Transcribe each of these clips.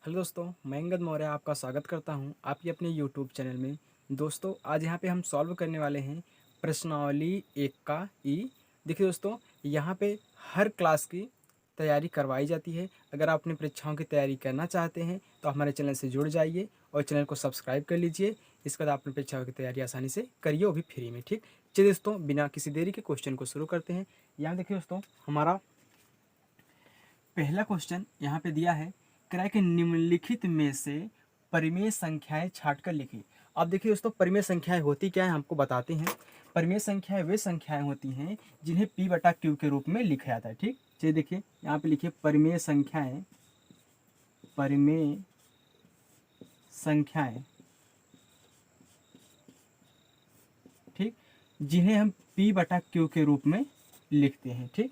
Hello दोस्तों, मैं अंगद मौर्य आपका स्वागत करता हूं आपके अपने यूट्यूब चैनल में। दोस्तों, आज यहां पे हम सॉल्व करने वाले हैं प्रश्नावली 1 का ई। देखिए दोस्तों, यहां पे हर क्लास की तैयारी करवाई जाती है। अगर आप अपनी परीक्षाओं की तैयारी करना चाहते हैं तो हमारे चैनल से जुड़ जाइए और चैनल को सब्सक्राइब कर लीजिए। इसके बाद आप अपनी परीक्षाओं की तैयारी आसानी से करिए, वो भी फ्री में। ठीक, चलिए दोस्तों, बिना किसी देरी के क्वेश्चन को शुरू करते हैं। यहाँ देखिए दोस्तों, हमारा पहला क्वेश्चन यहाँ पे दिया है, कह रहा है कि निम्नलिखित में से परिमेय संख्याएं छांटकर लिखिए। अब देखिए दोस्तों, परिमेय संख्याएं होती क्या है हमको बताते हैं। परिमेय संख्याएं वे संख्याएं होती हैं जिन्हें p बटा क्यू के रूप में लिखा जाता है। ठीक, चलिए देखिए यहाँ पे लिखिए परिमेय संख्याएं, परिमेय संख्याएं, ठीक, जिन्हें हम p बटा क्यू के रूप में लिखते हैं। ठीक,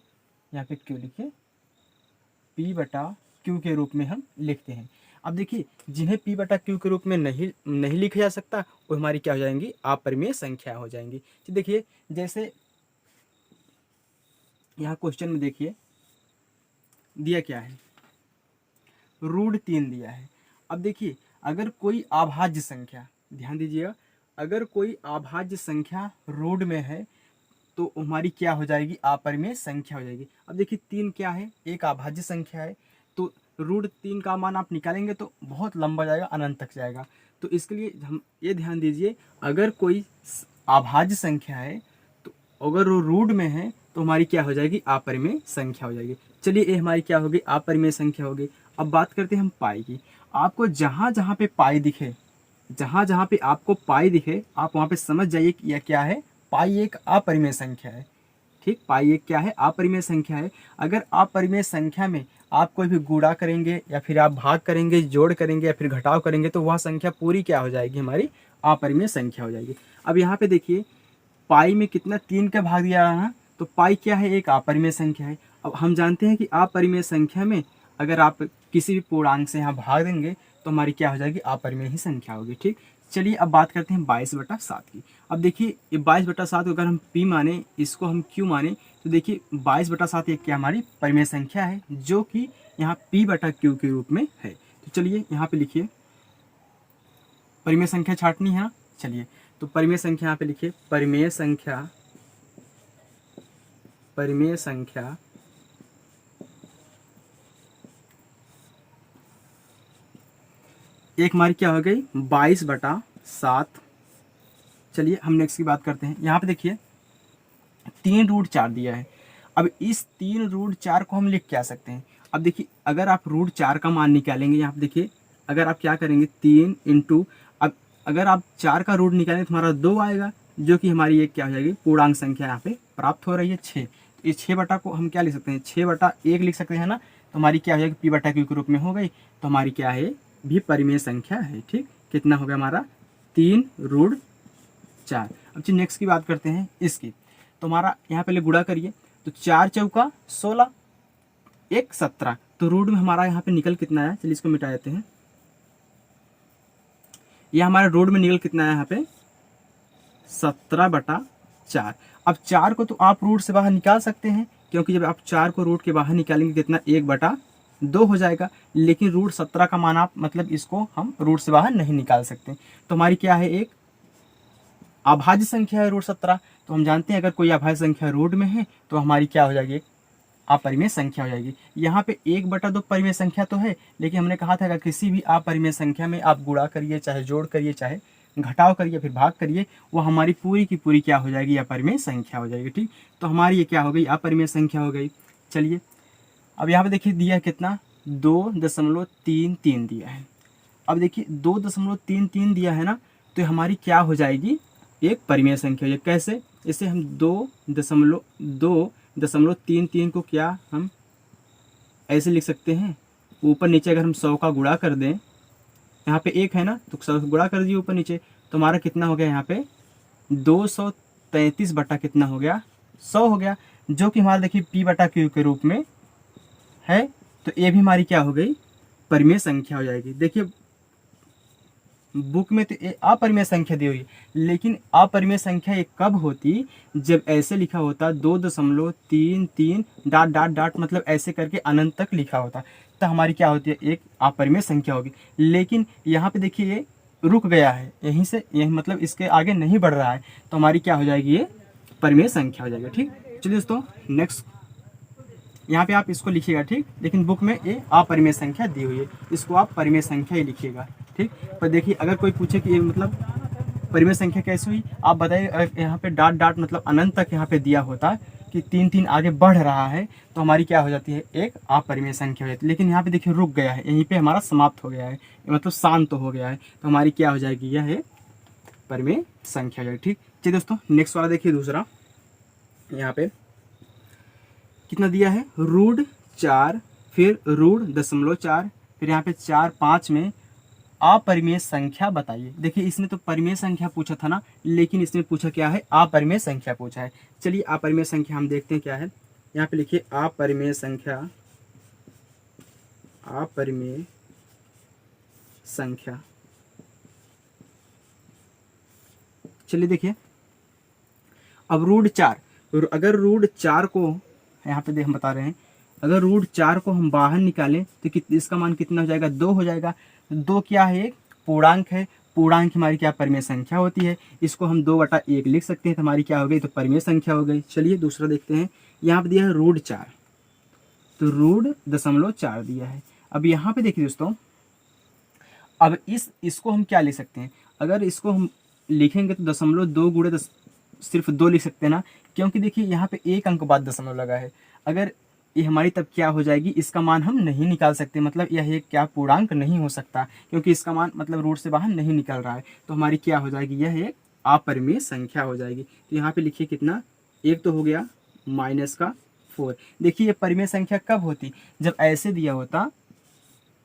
यहाँ पे क्यू लिखिए, p बटा क्यू के रूप में हम लिखते हैं। अब देखिए, जिन्हें p बटा क्यू के रूप में नहीं लिखा जा सकता वो हमारी क्या हो जाएंगी, अपरिमेय संख्या हो जाएंगी। तो देखिए, जैसे यहाँ क्वेश्चन में देखिए दिया क्या है, √3 दिया है। अब देखिए, अगर कोई अभाज्य संख्या, ध्यान दीजिएगा, अगर कोई अभाज्य संख्या रूट में है तो हमारी क्या हो जाएगी, अपरिमेय संख्या हो जाएगी। अब देखिए 3 क्या है, एक अभाज्य संख्या है, तो √3 का मान आप निकालेंगे तो बहुत लंबा जाएगा, अनंत तक जाएगा। तो इसके लिए हम ये ध्यान दीजिए, अगर कोई अभाज्य संख्या है तो अगर वो रूट में है तो हमारी क्या हो जाएगी, अपरिमेय संख्या हो जाएगी। चलिए, ये हमारी क्या होगी, अपरिमेय संख्या होगी। अब बात करते हैं हम पाई की। आपको जहाँ जहाँ पे पाई दिखे, जहाँ जहाँ पे आपको पाई दिखे, आप वहाँ पे समझ जाइए कि यह क्या है, पाई एक अपरिमेय संख्या है। ठीक, पाई एक क्या है, अपरिमेय संख्या है। अगर अपरिमेय संख्या में आप कोई भी गुणा करेंगे या फिर आप भाग करेंगे, जोड़ करेंगे या फिर घटाव करेंगे तो वह संख्या पूरी क्या हो जाएगी, हमारी अपरिमेय संख्या हो जाएगी। अब यहाँ पे देखिए, पाई में कितना, 3 का भाग दिया रहा है, तो पाई क्या है, एक अपरिमेय संख्या है। अब हम जानते हैं कि अपरिमेय संख्या में अगर आप किसी भी पूर्णांक से यहाँ भाग देंगे तो हमारी क्या हो जाएगी, अपरिमेय ही संख्या होगी। ठीक, चलिए अब बात करते हैं 22/7 की। अब देखिए, ये 22/7 अगर हम p माने, इसको हम q माने, तो देखिए 22/7 एक क्या हमारी परिमेय संख्या है जो कि यहाँ p बटा q के रूप में है। तो चलिए यहाँ पे लिखिए, परिमेय संख्या छांटनी है। चलिए, तो परिमेय संख्या यहाँ पे लिखिए, परिमेय संख्या, परिमेय संख्या एक हमारी क्या हो गई, 22/7। चलिए हम नेक्स्ट की बात करते हैं। यहाँ पे देखिए 3√4 दिया है। अब इस 3√4 को हम लिख क्या सकते हैं। अब देखिए, अगर आप √4 का मान निकालेंगे, यहाँ पे देखिए, अगर आप क्या करेंगे, 3 इंटू, अब अगर आप 4 का रूट निकालेंगे तो हमारा 2 आएगा, जो कि हमारी एक क्या हो जाएगी, पूर्णांक संख्या यहाँ पे प्राप्त हो रही है 6। तो इस 6 बटा को हम क्या लिख सकते हैं, 6/1 लिख सकते हैं ना। तो हमारी क्या हो जाएगी, p बटा क्यू के रूप में हो गई। तो हमारी क्या है, भी परिमेय संख्या है। ठीक, कितना हो गया हमारा, 3√4। अब चलिए नेक्स्ट की बात करते हैं इसकी। तो हमारा यहाँ पहले गुणा करिए, तो 4 चौका 16, 1 17, तो रूट में हमारा यहाँ पे निकल कितना है, चलिए इसको मिटा देते हैं। यह हमारा रूट में निकल कितना है यहाँ पे, 17/4। अब 4 को तो आप रूट से बाहर निकाल सकते हैं, क्योंकि जब आप 4 को रूट के बाहर निकालेंगे कितना, 1/2 हो जाएगा। लेकिन √17 का मान आप, मतलब इसको हम रूट से बाहर नहीं निकाल सकते। तो हमारी क्या है, एक अभाज्य संख्या है √17। तो हम जानते हैं अगर कोई अभाज्य संख्या रूट में है तो हमारी क्या हो जाएगी, एक अपरिमेय संख्या हो जाएगी। यहाँ पे 1/2 परिमेय संख्या तो है, लेकिन हमने कहा था अगर किसी भी अपरिमेय संख्या में आप गुणा करिए, चाहे जोड़ करिए, चाहे घटाव करिए, फिर भाग करिए, वो हमारी पूरी की पूरी क्या हो जाएगी, अपरिमेय संख्या हो जाएगी। ठीक, तो हमारी ये क्या हो गई, अपरिमेय संख्या हो गई। चलिए अब यहाँ पे देखिए दिया है कितना, 2.33 दिया है। अब देखिए 2.33 दिया है ना, तो हमारी क्या हो जाएगी, एक परिमेय संख्या है। कैसे, इसे हम 2.33 को क्या हम ऐसे लिख सकते हैं, ऊपर नीचे अगर हम 100 का गुणा कर दें, यहाँ पे 1 है ना, तो 100 गुणा कर दिए ऊपर नीचे, तो हमारा कितना हो गया, यहाँ पे 233 बटा कितना हो गया, 100 हो गया, जो कि हमारा देखिए p बटा क्यू के रूप में है। तो ये भी हमारी क्या हो गई, परिमेय संख्या हो जाएगी। देखिए बुक में तो अपरिमेय संख्या दी हुई है, लेकिन अपरिमेय संख्या ये कब होती, जब ऐसे लिखा होता 2.33 डॉट डॉट डॉट, मतलब ऐसे करके अनंत तक लिखा होता, तो हमारी क्या होती है, एक अपरिमेय संख्या होगी। लेकिन यहाँ पे देखिए ये रुक गया है, यहीं से यही मतलब इसके आगे नहीं बढ़ रहा है, तो हमारी क्या हो जाएगी, ये परिमेय संख्या हो जाएगा। ठीक, चलिए दोस्तों नेक्स्ट, यहाँ पे आप इसको लिखिएगा, ठीक, लेकिन बुक में ये अपरिमेय संख्या दी हुई है, इसको आप परिमेय संख्या ही लिखिएगा। ठीक, पर देखिए अगर कोई पूछे कि ये मतलब परिमेय संख्या कैसे हुई, आप बताइए, यहाँ पे डॉट डॉट मतलब अनंत तक यहाँ पे दिया होता कि 3 आगे बढ़ रहा है, तो हमारी क्या हो जाती है, एक अपरिमेय संख्या हो जाती है। लेकिन यहाँ पे देखिए रुक गया है, यहीं पे हमारा समाप्त हो गया है, मतलब शांत हो गया है, तो हमारी क्या हो जाएगी, यह है परिमेय संख्या हो जाएगी। ठीक, चलिए दोस्तों नेक्स्ट वाला देखिए, दूसरा यहाँ पे कितना दिया है, √4, फिर √0.4, फिर यहाँ पे 4, 5 में अपरिमेय संख्या बताइए। देखिए इसने तो परिमेय संख्या पूछा था ना, लेकिन इसने पूछा क्या है, अपरिमेय संख्या पूछा है। चलिए अपरिमेय संख्या हम देखते हैं क्या है, यहाँ पे लिखिए अपरिमेय संख्या, अपरिमेय संख्या। चलिए देखिए, अब √4, अगर √4 को यहाँ पे देख हम बता रहे हैं, अगर √4 को हम बाहर निकालें तो इसका मान कितना हो जाएगा, 2 हो जाएगा। 2 क्या है, एक पूर्णांक है, पूर्णांक हमारी क्या परिमेय संख्या होती है, इसको हम 2/1 लिख सकते हैं, तो हमारी क्या हो गई, तो परिमेय संख्या हो गई। चलिए दूसरा देखते हैं, यहाँ पे दिया है √4, तो √0.4 दिया है। अब यहाँ पे देखिए दोस्तों, अब इसको हम क्या लिख सकते हैं, अगर इसको हम लिखेंगे तो 0.2 गुणे सिर्फ 2 लिख सकते हैं ना, क्योंकि देखिए यहाँ पे एक अंक बाद दशमलव लगा है। अगर ये हमारी तब क्या हो जाएगी, इसका मान हम नहीं निकाल सकते, मतलब यह एक क्या पूर्णांक नहीं हो सकता, क्योंकि इसका मान मतलब रूट से बाहर नहीं निकल रहा है, तो हमारी क्या हो जाएगी, यह एक अपरिमेय संख्या हो जाएगी। तो यहाँ पे लिखिए कितना, एक तो हो गया -4। देखिए ये परिमेय संख्या कब होती, जब ऐसे दिया होता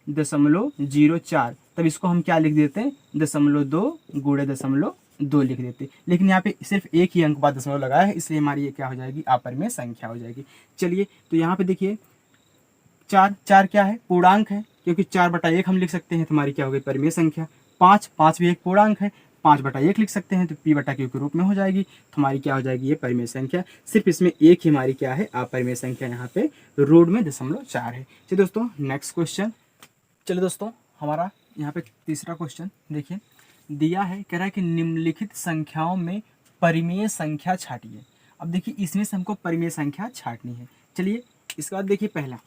0.04, तब इसको हम क्या लिख देते हैं, 0.2 गुणे 0.2 लिख देते। लेकिन यहाँ पे सिर्फ एक ही अंक बाद दशमलव लगाया है, इसलिए हमारी ये क्या हो जाएगी, अपरिमेय संख्या हो जाएगी। चलिए तो यहाँ पे देखिए 4 क्या है, पूर्णांक है, क्योंकि 4/1 हम लिख सकते हैं, तो हमारी क्या हो गई, परिमेय संख्या। 5 भी एक पूर्णांक है, 5/1 लिख सकते हैं, तो p/q के रूप में हो जाएगी, तो हमारी क्या हो जाएगी, ये परिमेय संख्या। सिर्फ इसमें एक ही हमारी क्या है, अपरिमेय संख्या, यहाँ पे रूट में 0.4 है। चलिए दोस्तों नेक्स्ट क्वेश्चन, चलिए दोस्तों हमारा यहाँ पे तीसरा क्वेश्चन देखिए, दिया है, कह रहा है कि निम्नलिखित संख्याओं में परिमेय संख्या छाटिए। अब देखिए इसमें से हमको परिमेय संख्या छाटनी है। चलिए इसके बाद देखिए, पहला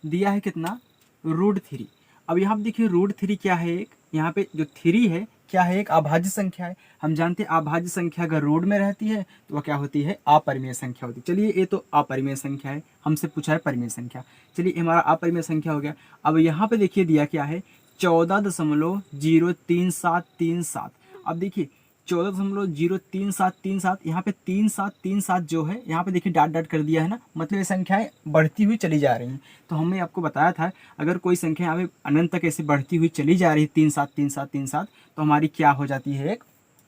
दिया है कितना, √3। अब यहाँ पे देखिए √3 क्या है, एक यहाँ पे जो 3 है क्या है, एक अभाज्य संख्या है। हम जानते हैं अभाज्य संख्या अगर रूट में रहती है तो वह क्या होती है, अपरिमेय संख्या होती है। चलिए ये तो अपरिमेय संख्या है, हमसे पूछा है परिमेय संख्या, चलिए हमारा अपरिमेय संख्या हो गया। अब यहाँ पे देखिए दिया क्या है, 14.03737। अब देखिए 14.03737, यहाँ पे 3737 जो है, यहाँ पे देखिए डॉट डॉट कर दिया है ना, मतलब ये संख्याएं बढ़ती हुई चली जा रही हैं। तो हमने आपको बताया था, अगर कोई संख्या यहाँ पे अनंत तक ऐसे बढ़ती हुई चली जा रही है, 373737, तो हमारी क्या हो जाती है, एक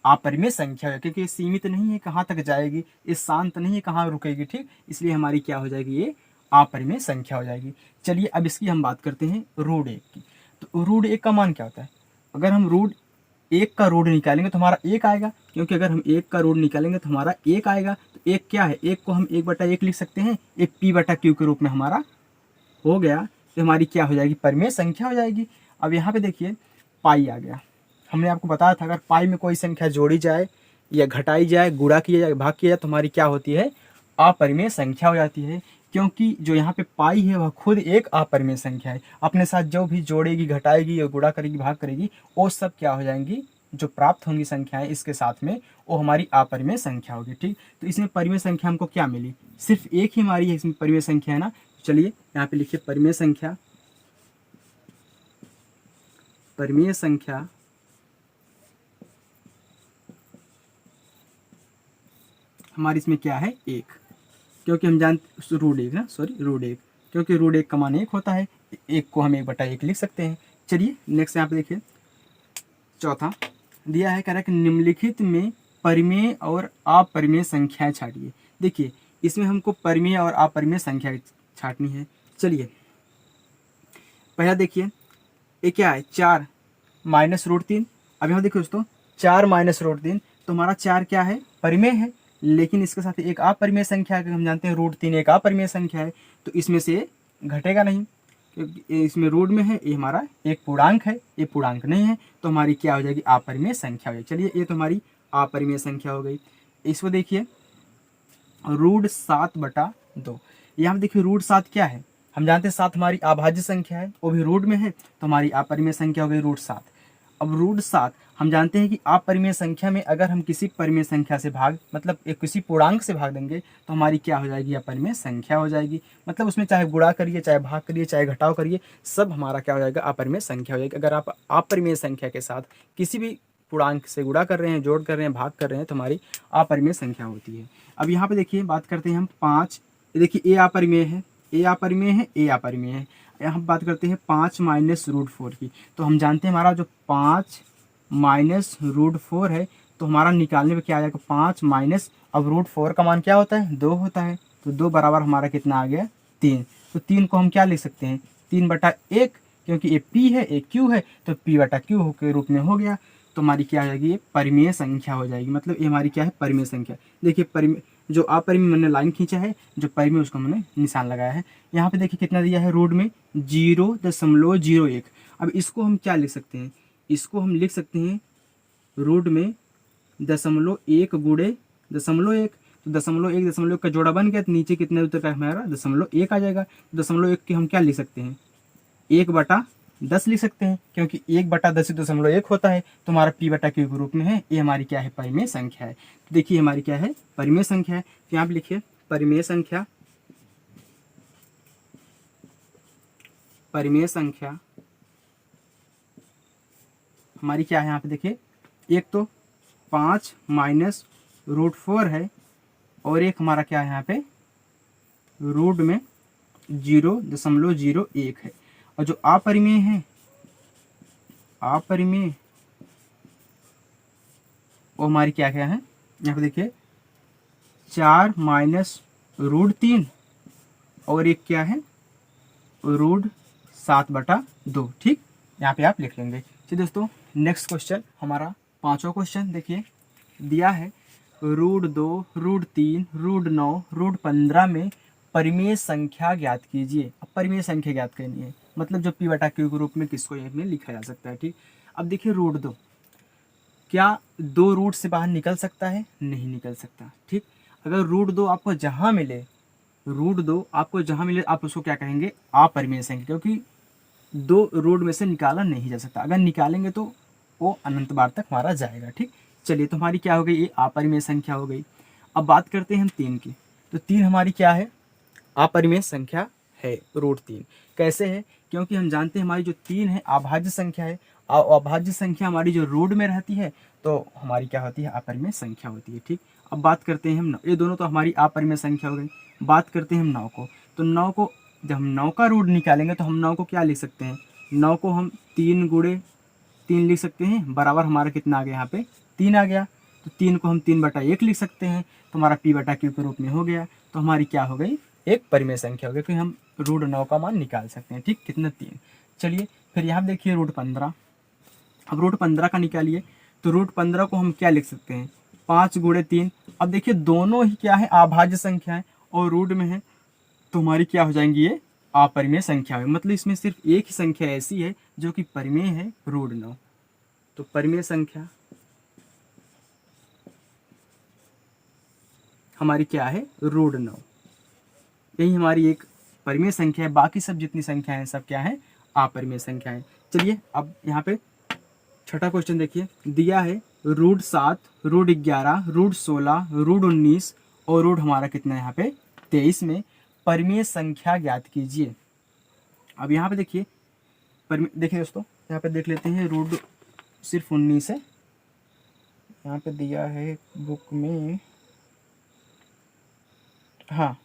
अपरिमेय संख्या है, क्योंकि ये सीमित नहीं है कहाँ तक जाएगी, ये शांत नहीं है कहाँ रुकेगी। ठीक, इसलिए हमारी क्या हो जाएगी, ये अपरिमेय संख्या हो जाएगी। चलिए अब इसकी हम बात करते हैं √1 की। तो √1 का मान क्या होता है, अगर हम √1 का रूट निकालेंगे तो हमारा 1 आएगा, क्योंकि अगर हम 1 का रूट निकालेंगे तो हमारा 1 आएगा। तो 1 क्या है, 1 को हम 1/1 लिख सकते हैं, एक p/q के रूप में हमारा हो गया, तो हमारी क्या हो जाएगी, परिमेय संख्या हो जाएगी। अब यहाँ पे देखिए पाई आ गया, हमने आपको बताया था अगर पाई में कोई संख्या जोड़ी जाए या घटाई जाए, गुणा किया जाए, भाग किया जाए, तो हमारी क्या होती है, अपरिमेय संख्या हो जाती है। क्योंकि जो यहाँ पे पाई है वह खुद एक अपरिमेय संख्या है, अपने साथ जो भी जोड़ेगी, घटाएगी या गुणा करेगी, भाग करेगी, वो सब क्या हो जाएंगी, जो प्राप्त होंगी संख्याएं इसके साथ में, वो हमारी अपरिमेय संख्या होगी। ठीक, तो इसमें परिमेय संख्या हमको क्या मिली, सिर्फ एक ही हमारी इसमें परिमेय संख्या है ना। चलिए यहाँ पे लिखिए परिमेय संख्या, परिमेय संख्या हमारी इसमें क्या है, 1, क्योंकि हम जानते √1 ना, √1, क्योंकि √1 का मान 1 होता है, 1 को हम 1/1 लिख सकते हैं। चलिए नेक्स्ट यहाँ पे देखिए, चौथा दिया है, कह रहा है कि निम्नलिखित में परिमेय और अपरिमेय संख्याएं छाटिए। देखिए इसमें हमको परिमेय और अपरिमेय संख्या छाटनी है। चलिए पहला देखिए, ये क्या है, 4 -√3, अब यहाँ देखिए दोस्तों 4 माइनस रूट 3, तो हमारा 4 क्या है, परिमेय है, लेकिन इसके साथ एक अपरिमेय संख्या है। हम जानते हैं रूट 3 एक अपरिमेय संख्या है, तो इसमें से घटेगा नहीं, क्योंकि इसमें रूट में है, ये हमारा एक पूर्णांक है, ये पूर्णांक नहीं है, तो हमारी क्या हो जाएगी, अपरिमेय संख्या हो जाएगी। चलिए ये तो हमारी अपरिमेय संख्या हो गई। इसको देखिए रूट 7/2, यहाँ देखिए रूट 7 क्या है, हम जानते हैं 7 हमारी अभाज्य संख्या है, वो भी रूट में है, तो हमारी अपरिमेय संख्या हो गई रूट 7। अब रूट 7 हम जानते हैं कि अपरिमेय संख्या में अगर हम किसी परिमेय संख्या से भाग, मतलब एक किसी पूर्णांक से भाग देंगे, तो हमारी क्या हो जाएगी, अपरिमेय संख्या हो जाएगी। मतलब उसमें चाहे गुणा करिए, चाहे भाग करिए, चाहे घटाव करिए, सब हमारा क्या हो जाएगा, अपरिमेय संख्या हो जाएगी। अगर आप अपरिमेय संख्या के साथ किसी भी पूर्णांक से गुणा कर रहे हैं, जोड़ कर रहे हैं, भाग कर रहे हैं, तो हमारी अपरिमेय संख्या होती है। अब यहाँ पे देखिए बात करते हैं हम 5, देखिए ए अपरिमेय है, ए अपरिमेय है, ए अपरिमेय है। यहाँ बात करते हैं 5 माइनस रूट 4 की, तो हम जानते हैं हमारा जो 5 माइनस रूट 4 है, तो हमारा निकालने में क्या आ जाएगा, 5 माइनस, अब रूट 4 का मान क्या होता है, 2 होता है, तो 2 बराबर हमारा कितना आ गया, 3। तो 3 को हम क्या लिख सकते हैं, 3/1, क्योंकि ये p है, ये q है, तो p/q के रूप में हो गया। तो हमारी क्या हो जाएगी, ये परिमेय संख्या हो जाएगी। मतलब ये हमारी क्या है, परिमेय संख्या। देखिए परिमेय, जो अपरिमेय मैंने लाइन खींचा है, जो परिमेय उसको मैंने निशान लगाया है। यहाँ पे देखिए कितना दिया है, रूट में 0.01। अब इसको हम क्या लिख सकते हैं, इसको हम लिख सकते हैं रूट में 0.1 गुणे 0.1, तो 0.1 का जोड़ा बन गया, तो नीचे कितने उत्तर का हमारा 0.1 आ जाएगा। 0.1 की हम क्या लिख सकते हैं, 1/10 लिख सकते हैं, क्योंकि 1/10 0.1 होता है, तो हमारा p/q के रूप में है। ये हमारी क्या है, परिमेय संख्या है। तो देखिए हमारी क्या है, परिमेय संख्या है। तो यहाँ पे लिखिए परिमेय संख्या, परिमेय संख्या हमारी क्या है, यहाँ पे देखिए एक तो 5 माइनस रूट 4 है, और एक हमारा क्या है यहाँ पे रूट में 0.01 है। और जो अपरिमेय है, अपरिमेय वो हमारी क्या क्या है, यहाँ पे देखिए 4 माइनस रूट 3, और एक क्या है रूट 7/2। ठीक, यहाँ पे आप लिख लेंगे। चलिए दोस्तों नेक्स्ट क्वेश्चन, हमारा 5वां क्वेश्चन देखिए दिया है, रूट 2, रूट 3, रूट 9, रूट 15 में परिमेय संख्या ज्ञात कीजिए। अब परिमेय संख्या ज्ञात करनी है, मतलब जो p/q के रूप में किसको में लिखा जा सकता है। ठीक, अब देखिए रूट 2, क्या 2 रूट से बाहर निकल सकता है, नहीं निकल सकता। ठीक, अगर रूट 2 आपको जहाँ मिले, रूट 2 आपको जहाँ मिले, आप उसको क्या कहेंगे, अपरिमेय संख्या, क्योंकि 2 रूट में से निकाला नहीं जा सकता। अगर निकालेंगे तो वो अनंत बार तक हमारा जाएगा। ठीक, चलिए तो हमारी क्या हो गई, ये अपरिमेय संख्या हो गई। अब बात करते हैं हम 3 की, तो 3 हमारी क्या है, अपरिमेय संख्या है, रूट 3। कैसे है, क्योंकि हम जानते हैं हमारी जो 3 है अभाज्य संख्या है, और अभाज्य संख्या हमारी जो रूट में रहती है, तो हमारी क्या होती है, अपरिमेय संख्या होती है। ठीक, अब बात करते हैं हम 9, ये दोनों तो हमारी अपरिमेय संख्या हो गई। बात करते हैं हम 9 को, तो 9 को जब हम 9 का रूट निकालेंगे, तो हम 9 को क्या लिख सकते हैं, 9 को हम 3 गुणे 3 लिख सकते हैं, बराबर हमारा कितना आ गया, यहाँ पे 3 आ गया। तो 3 को हम 3/1 लिख सकते हैं, तो हमारा p/q के रूप में हो गया। तो हमारी क्या हो गई, एक परिमेय संख्या हो गई, क्योंकि हम रूट 9 का मान निकाल सकते हैं। ठीक, कितना 3। चलिए फिर यहाँ देखिए रूट 15, अब रूट 15 का निकालिए, तो रूट 15 को हम क्या लिख सकते हैं, 5 गुणे 3। अब देखिए दोनों ही क्या है, अभाज्य संख्या है और रूट में है, तो हमारी क्या हो जाएंगी, ये अपरिमेय संख्या है। मतलब इसमें सिर्फ एक ही संख्या ऐसी है जो कि परिमेय है, रूट 9। तो परिमेय संख्या हमारी क्या है, रूट 9। यही हमारी एक परिमेय संख्या है, बाकी सब जितनी संख्या है सब क्या है, अपरिमेय संख्या है। चलिए अब यहाँ पे छठा क्वेश्चन देखिए दिया है, रूट 7, रूट 11, रूट 16, रूट 19 और रूट हमारा कितना है यहाँ पे 23 में परिमेय संख्या ज्ञात कीजिए। अब यहाँ पे देखिए देखिए दोस्तों, यहाँ पे देख लेते हैं, रूट सिर्फ 19 है, यहाँ पे दिया है बुक में, हाँ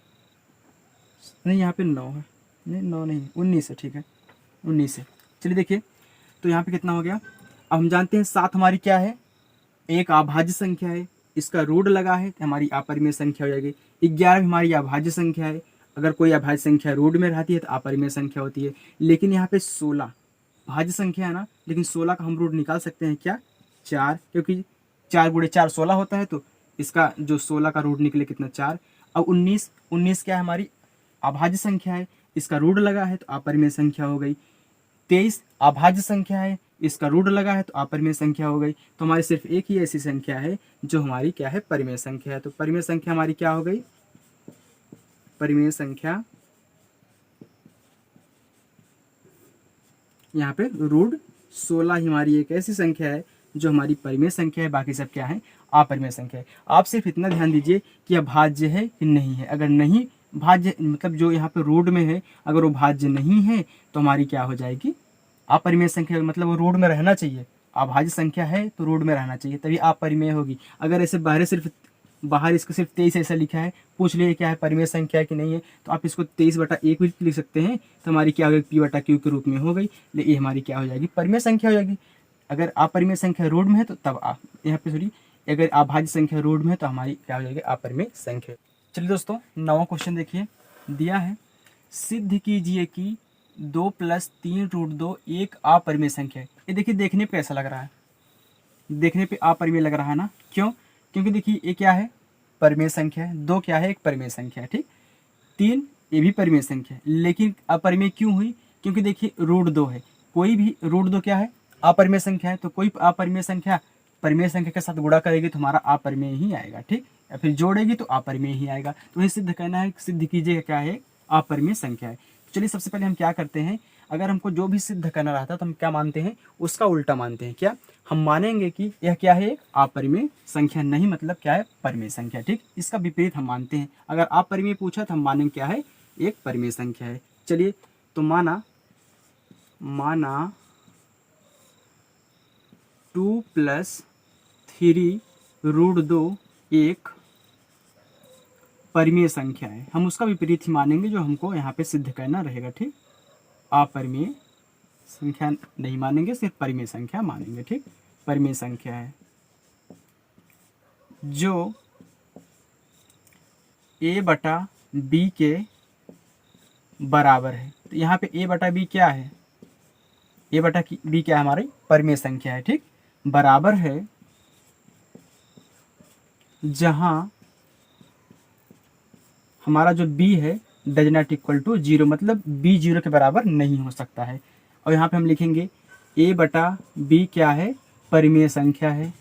नहीं यहाँ पे 9 है, नहीं 9 नहीं 19 है। ठीक है 19 है। चलिए देखिए, तो यहाँ पे कितना हो गया, अब हम जानते हैं 7 हमारी क्या है, एक अभाज्य संख्या है, इसका रूट लगा है तो हमारी अपरिमेय संख्या हो जाएगी। 11 हमारी अभाज्य संख्या है, अगर कोई अभाज्य संख्या रूट में रहती है तो अपरिमेय संख्या होती है। लेकिन यहाँ पे 16 भाज्य संख्या है ना, लेकिन 16 का हम रूट निकाल सकते हैं क्या, 4, क्योंकि 4 × 4 16 होता है, तो इसका जो 16 का रूट निकले कितना 4। अब 19 क्या है हमारी अभाज्य संख्या है, इसका रूट लगा है तो अपरिमेय संख्या हो गई। 23 अभाज्य संख्या है, इसका रूट लगा है तो अपरिमेय संख्या हो गई। तो हमारी सिर्फ एक ही ऐसी संख्या है जो हमारी क्या है, परिमेय संख्या है। तो परिमेय संख्या हमारी क्या हो गई, परिमेय संख्या यहाँ पे रूट 16 ही हमारी एक ऐसी संख्या है जो हमारी परिमेय संख्या है, बाकी सब क्या है, अपरिमेय संख्या है। आप सिर्फ इतना ध्यान दीजिए कि यह भाज्य है कि नहीं है। अगर नहीं भाज्य, मतलब जो यहाँ पे रूट में है, अगर वो भाज्य नहीं है तो हमारी क्या हो जाएगी, अपरिमेय संख्या, मतलब वो रूट में रहना चाहिए। अभाज्य संख्या है तो रूट में रहना चाहिए, तभी अपरिमेय होगी। अगर ऐसे बाहर इसको सिर्फ 23 ऐसा लिखा है, पूछ लिए क्या है परिमेय संख्या है कि नहीं है, तो आप इसको 23/1 भी लिख सकते हैं, तो हमारी क्या हो गई, P/Q के रूप में हो गई। लेकिन ये हमारी क्या हो जाएगी, परिमेय संख्या हो जाएगी। अगर अपरिमेय संख्या रूट में है तो तब यहाँ पे सॉरी, अगर अभाज्य संख्या रूट में है तो हमारी क्या हो जाएगी, अपरिमेय संख्या। चलिए दोस्तों 9वां क्वेश्चन देखिए, दिया है सिद्ध कीजिए कि 2 + 3√2 एक अपरिमेय संख्या है। ये देखिए देखने पे ऐसा लग रहा है, देखने पे अपरिमेय लग रहा है ना, क्यों, क्योंकि देखिए ये क्या है, परिमेय संख्या है, 2 क्या है, एक परिमेय संख्या है, ठीक। 3 ये भी परिमेय संख्या है, लेकिन अपरिमेय क्यों हुई, क्योंकि देखिए √2 है, कोई भी √2 क्या है, अपरिमेय संख्या है। तो कोई अपरिमेय संख्या परिमेय संख्या के साथ गुणा करेगी तो हमारा अपरिमेय ही आएगा, ठीक, या फिर जोड़ेगी तो अपरिमेय ही आएगा। तो ये सिद्ध करना है, सिद्ध कीजिएगा क्या है, अपरिमेय संख्या है। चलिए सबसे पहले हम क्या करते हैं, अगर हमको जो भी सिद्ध करना रहता है तो हम क्या मानते हैं, उसका उल्टा मानते हैं। क्या हम मानेंगे कि यह क्या है, एक अपरिमेय संख्या नहीं, मतलब क्या है, परिमेय संख्या, ठीक। इसका विपरीत हम मानते हैं। अगर अपरिमेय पूछा तो हम मानेंगे क्या है, एक परिमेय संख्या है। चलिए तो माना 2 + 3√2 एक परिमेय संख्या है, हम उसका विपरीत ही मानेंगे जो हमको यहाँ पे सिद्ध करना रहेगा, ठीक। अपरिमेय संख्या नहीं मानेंगे, सिर्फ परिमेय संख्या मानेंगे, ठीक। परिमेय संख्या है जो a/b के बराबर है। तो यहाँ पे a/b क्या है, a/b क्या है, हमारी परिमेय संख्या है, ठीक। बराबर है जहां हमारा जो b है डज नॉट इक्वल टू 0, मतलब b 0 के बराबर नहीं हो सकता है। और यहाँ पे हम लिखेंगे a/b क्या है, परिमेय संख्या है,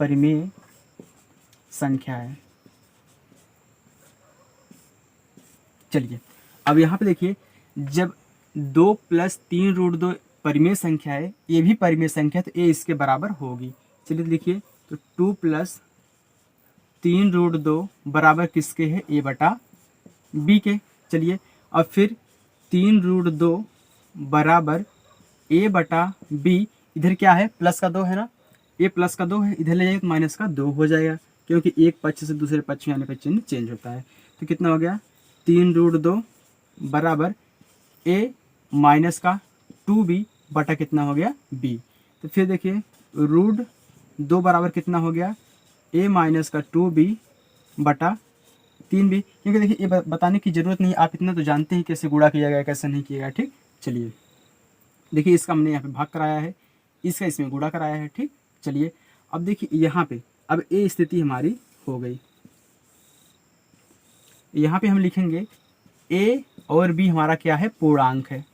परिमेय संख्या है। चलिए अब यहाँ पे देखिए, जब 2 + 3√2 परिमेय संख्या है, ये भी परिमेय संख्या है, तो ये इसके बराबर होगी। चलिए देखिए, तो 2 + 3√2 बराबर किसके है, a/b के। चलिए अब फिर 3√2 बराबर a/b, इधर क्या है, प्लस का 2 है ना, ये प्लस का 2 है, इधर ले जाएगा तो माइनस का 2 हो जाएगा, क्योंकि एक पक्ष से दूसरे पक्ष में आने पर चिन्ह चेंज होता है। तो कितना हो गया, 3√2 बराबर a माइनस का 2b बटा कितना हो गया, b। तो फिर देखिए √2 बराबर कितना हो गया, a माइनस का 2b बटा 3b। क्योंकि देखिए ये बताने की जरूरत नहीं, आप इतना तो जानते हैं कैसे गुणा किया गया, कैसे नहीं किया गया, ठीक। चलिए देखिए इसका हमने यहाँ पे भाग कराया है, इसका इसमें गुणा कराया है, ठीक। चलिए अब देखिए यहाँ पे अब ए स्थिति हमारी हो गई, यहाँ पे हम लिखेंगे a और b हमारा क्या है, पूर्णांक है।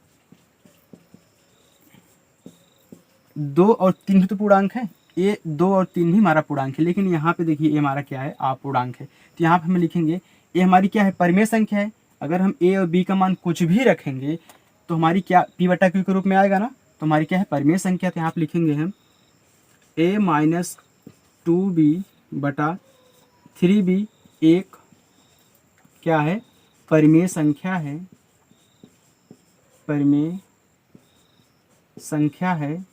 2 और 3 भी तो पूर्णांक है, ये 2 और 3 भी हमारा पूर्णांक है, लेकिन यहाँ पे देखिए ये हमारा क्या है, अपूर्णांक है। तो यहाँ पे हम लिखेंगे ये हमारी क्या है, परिमेय संख्या है। अगर हम a और b का मान कुछ भी रखेंगे तो हमारी क्या P/Q के रूप में आएगा ना, तो हमारी क्या है, परिमेय संख्या। तो यहाँ पे लिखेंगे हम a माइनस 2b बटा 3b एक क्या है, परिमेय संख्या है, परिमेय संख्या है,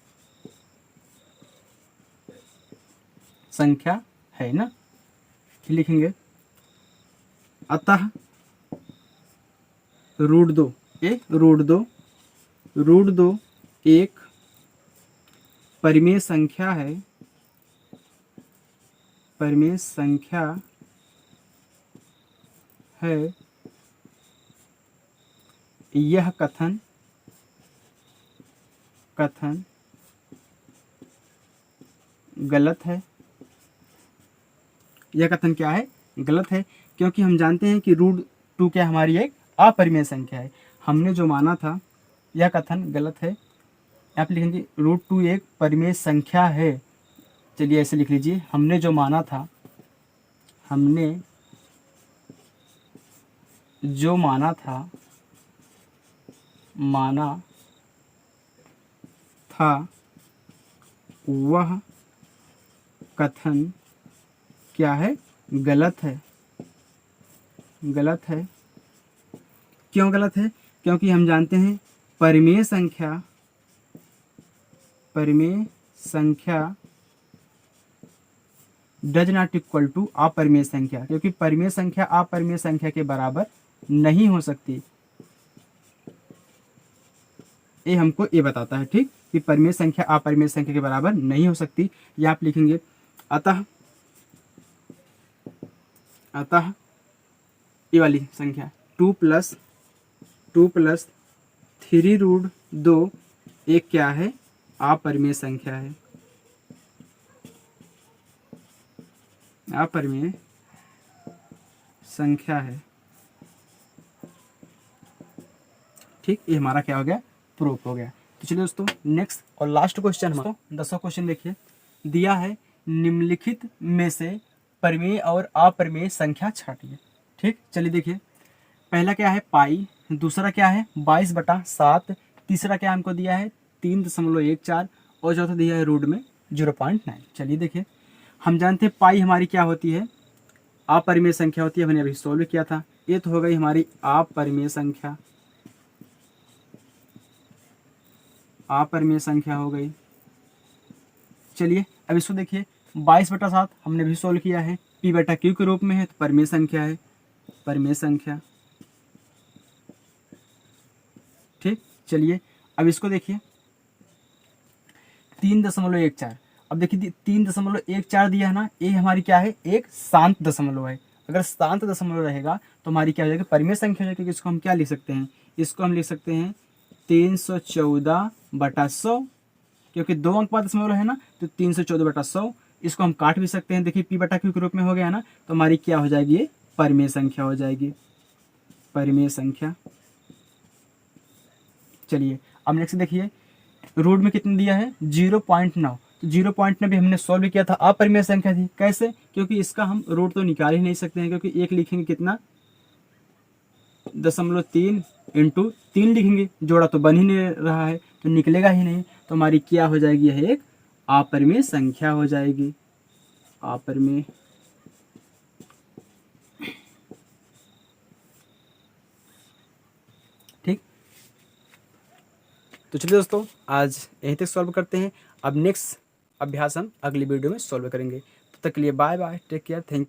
संख्या है ना। फिर लिखेंगे अतः √2 √2 एक परिमेय संख्या है, परिमेय संख्या है। यह कथन गलत है। यह कथन क्या है? गलत है, क्योंकि हम जानते हैं कि √2 क्या हमारी एक अपरिमेय संख्या है। हमने जो माना था यह कथन गलत है। आप लिखेंगे √2 एक परिमेय संख्या है। चलिए ऐसे लिख लीजिए, हमने जो माना था, हमने जो माना था वह कथन क्या है? गलत है। गलत है। क्यों गलत है? क्योंकि हम जानते हैं परिमेय संख्या डज नॉट इक्वल टू अपरिमेय संख्या, क्योंकि परिमेय संख्या अपरिमेय संख्या के बराबर नहीं हो सकती। ये हमको ये बताता है, ठीक, कि परिमेय संख्या अपरिमेय संख्या के बराबर नहीं हो सकती। या आप लिखेंगे अतः ये वाली संख्या 2 + 3√2 एक क्या है? अपरिमेय संख्या है। अपरिमेय संख्या है, ठीक। ये हमारा क्या हो गया? प्रूफ हो गया। तो चलिए दोस्तों, नेक्स्ट और लास्ट क्वेश्चन, 10वां क्वेश्चन देखिए। दिया है निम्नलिखित में से परिमेय और अपरिमेय संख्या छांटिए। ठीक, चलिए देखिए, पहला क्या है? पाई। दूसरा क्या है? 22/7। तीसरा क्या हमको दिया है? 3.14 और चौथा दिया है रूट में 0.9। चलिए देखिए, हम जानते हैं पाई हमारी क्या होती है? अपरिमेय संख्या होती है। मैंने अभी सोल्व किया था। ये तो हो गई हमारी अपरिमेय संख्या। अपरिमेय संख्या हो गई। चलिए अब इसको देखिए, 22/7 हमने भी सोल्व किया है, p/q के रूप में है, तो परिमेय संख्या है। परिमेय संख्या, ठीक। चलिए अब इसको देखिए, 3.14। अब देखिए 3.14 दिया है ना, ये हमारी क्या है? एक शांत दशमलव है। अगर शांत दशमलव रहेगा तो हमारी क्या हो जाएगी? परिमेय संख्या हो जाएगी। इसको हम क्या लिख सकते हैं? इसको हम लिख सकते हैं 314/100, क्योंकि 2 अंक बाद दशमलव है ना, तो 314/100। इसको हम काट भी सकते हैं। देखिए p/q के रूप में हो गया ना, तो हमारी क्या हो जाएगी? ये परिमेय संख्या हो जाएगी। परिमेय संख्या। चलिए अब नेक्स्ट देखिए, रूट में कितने दिया है? 0.9। तो 0.9 भी हमने सॉल्व किया था, अपरिमेय संख्या थी। कैसे? क्योंकि इसका हम रूट तो निकाल ही नहीं सकते हैं, क्योंकि एक लिखेंगे कितना? 0.3 × 3 लिखेंगे, जोड़ा तो बन ही नहीं रहा है, तो निकलेगा ही नहीं। तो हमारी क्या हो जाएगी? यह एक अपरिमेय संख्या हो जाएगी। अपरिमेय। ठीक, तो चलिए दोस्तों, आज यहीं तक सॉल्व करते हैं। अब नेक्स्ट अभ्यास हम अगली वीडियो में सॉल्व करेंगे। तब तक के लिए bye bye, take care, thank you.